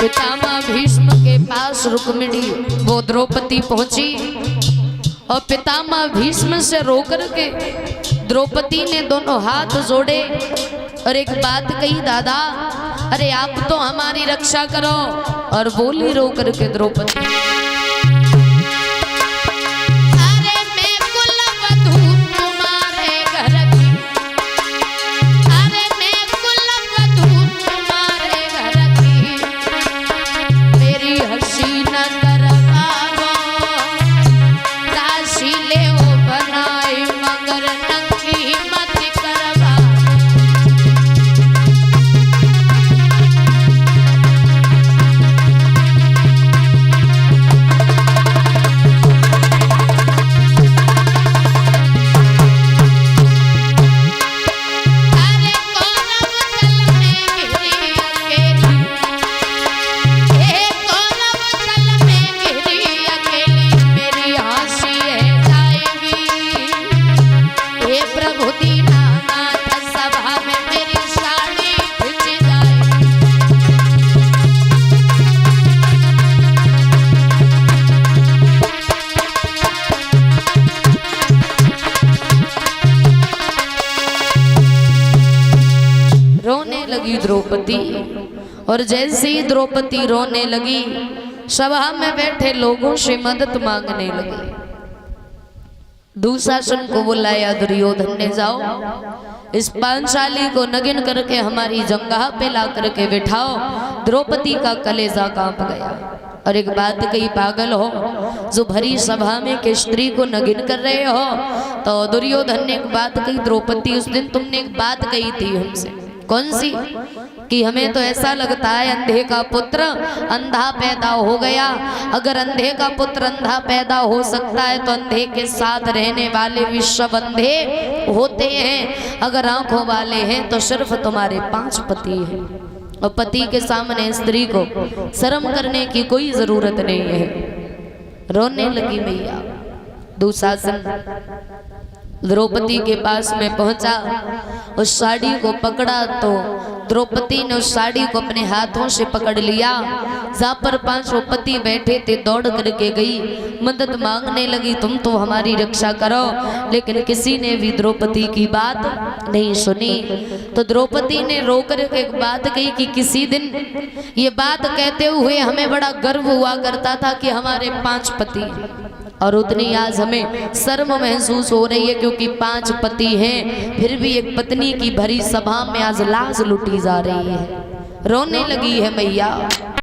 पितामह भीष्म के पास रुक्मिणी वो द्रौपदी पहुंची और पितामह भीष्म से रोकर के द्रौपदी ने दोनों हाथ जोड़े और एक बात कही, दादा अरे आप तो हमारी रक्षा करो। और बोली रो करके द्रौपदी, द्रौपदी। और जैसे ही द्रौपदी रोने लगी, सभा में बैठे लोगों से मदद मांगने लगी। दुशासन को बुलाया, दुर्योधन ने जाओ इस पांचाली को नगिन करके हमारी जंगह पे ला करके बिठाओ। द्रौपदी का कलेजा कांप गया और एक बात कही, पागल हो जो भरी सभा में के स्त्री को नगिन कर रहे हो। तो दुर्योधन ने एक बात कही, द्रौपदी उस दिन तुमने एक बात कही थी हमसे, कौन सी? कि हमें तो ऐसा लगता है अंधे का पुत्र अंधा पैदा हो गया। अगर अंधे का पुत्र अंधा पैदा हो सकता है तो अंधे के साथ रहने वाले भी सब अंधे होते हैं। अगर आंखों वाले हैं तो सिर्फ तुम्हारे 5 पति हैं और पति के सामने स्त्री को शर्म करने की कोई जरूरत नहीं है। रोने लगी मैया। दुशासन द्रौपदी के पास में पहुंचा, उस साड़ी को पकड़ा तो द्रौपदी ने उस साड़ी को अपने हाथों से पकड़ लिया। जहाँ पर 5 पति बैठे थे दौड़ करके गई, मदद मांगने लगी, तुम तो हमारी रक्षा करो। लेकिन किसी ने भी द्रौपदी की बात नहीं सुनी। तो द्रौपदी ने रो कर एक बात कही कि किसी दिन ये बात कहते हुए हमें बड़ा गर्व हुआ करता था कि हमारे 5 पति, और उतनी आज हमें शर्म महसूस हो रही है क्योंकि 5 पति हैं, फिर भी एक पत्नी की भरी सभा में आज लाज लुटी जा रही है। रोने लगी है मैया।